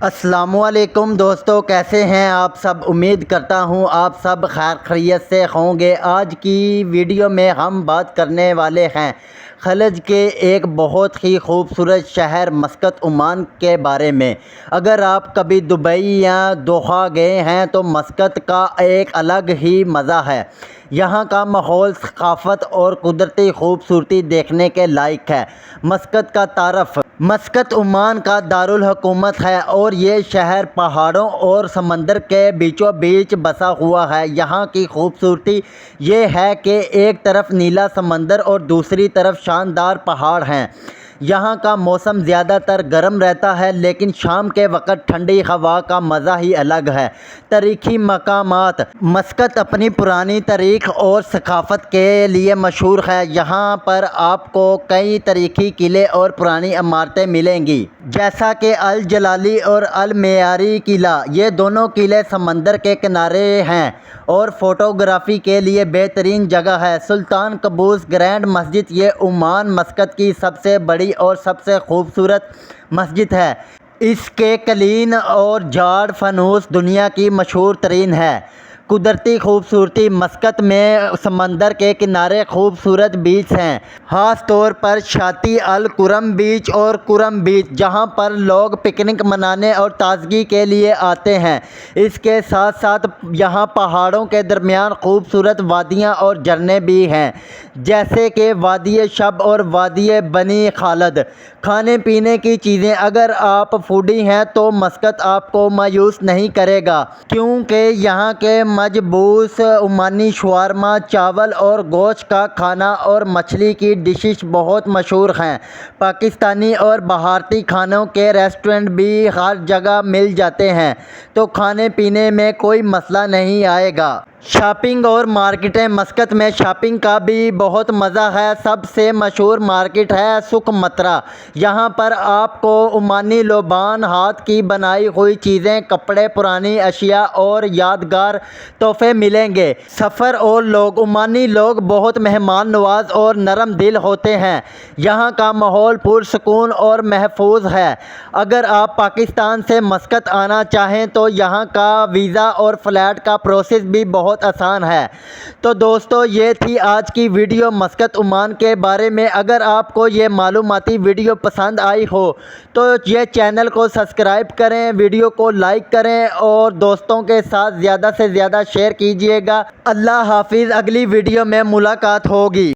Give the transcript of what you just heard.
السلام علیکم دوستو، کیسے ہیں آپ سب؟ امید کرتا ہوں آپ سب خیر خیریت سے ہوں گے۔ آج کی ویڈیو میں ہم بات کرنے والے ہیں خلیج کے ایک بہت ہی خوبصورت شہر مسقط عمان کے بارے میں۔ اگر آپ کبھی دبئی یا دوحہ گئے ہیں تو مسقط کا ایک الگ ہی مزہ ہے۔ یہاں کا ماحول، ثقافت اور قدرتی خوبصورتی دیکھنے کے لائق ہے۔ مسقط کا تعارف: مسقط عمان کا دارالحکومت ہے اور یہ شہر پہاڑوں اور سمندر کے بیچوں بیچ بسا ہوا ہے۔ یہاں کی خوبصورتی یہ ہے کہ ایک طرف نیلا سمندر اور دوسری طرف شاندار پہاڑ ہیں۔ یہاں کا موسم زیادہ تر گرم رہتا ہے، لیکن شام کے وقت ٹھنڈی ہوا کا مزہ ہی الگ ہے۔ تاریخی مقامات: مسقط اپنی پرانی تاریخ اور ثقافت کے لیے مشہور ہے۔ یہاں پر آپ کو کئی تاریخی قلعے اور پرانی عمارتیں ملیں گی، جیسا کہ الجلالی اور المعیاری قلعہ۔ یہ دونوں قلعے سمندر کے کنارے ہیں اور فوٹوگرافی کے لیے بہترین جگہ ہے۔ سلطان قابوس گرینڈ مسجد: یہ عمان مسقط کی سب سے بڑی اور سب سے خوبصورت مسجد ہے۔ اس کے قالین اور جھاڑ فانوس دنیا کی مشہور ترین ہے۔ قدرتی خوبصورتی: مسقط میں سمندر کے کنارے خوبصورت بیچ ہیں، خاص طور پر شاطئ الکرم بیچ اور کرم بیچ، جہاں پر لوگ پکنک منانے اور تازگی کے لیے آتے ہیں۔ اس کے ساتھ ساتھ یہاں پہاڑوں کے درمیان خوبصورت وادیاں اور جھرنے بھی ہیں، جیسے کہ وادی شب اور وادی بنی خالد۔ کھانے پینے کی چیزیں: اگر آپ فوڈی ہیں تو مسقط آپ کو مایوس نہیں کرے گا، کیونکہ یہاں کے مخصوص عمانی شاورما، چاول اور گوشت کا کھانا اور مچھلی کی ڈشز بہت مشہور ہیں۔ پاکستانی اور بھارتی کھانوں کے ریسٹورنٹ بھی ہر جگہ مل جاتے ہیں، تو کھانے پینے میں کوئی مسئلہ نہیں آئے گا۔ شاپنگ اور مارکیٹیں: مسقط میں شاپنگ کا بھی بہت مزہ ہے۔ سب سے مشہور مارکیٹ ہے سوق مترا۔ یہاں پر آپ کو عمانی لبان، ہاتھ کی بنائی ہوئی چیزیں، کپڑے، پرانی اشیاء اور یادگار تحفے ملیں گے۔ سفر اور لوگ: عمانی لوگ بہت مہمان نواز اور نرم دل ہوتے ہیں۔ یہاں کا ماحول پرسکون اور محفوظ ہے۔ اگر آپ پاکستان سے مسقط آنا چاہیں تو یہاں کا ویزا اور فلائٹ کا پروسیس بھی بہت آسان ہے۔ تو دوستو، یہ تھی آج کی ویڈیو مسقط عمان کے بارے میں۔ اگر آپ کو یہ معلوماتی ویڈیو پسند آئی ہو تو یہ چینل کو سبسکرائب کریں، ویڈیو کو لائک کریں اور دوستوں کے ساتھ زیادہ سے زیادہ شیئر کیجیے گا۔ اللہ حافظ، اگلی ویڈیو میں ملاقات ہوگی۔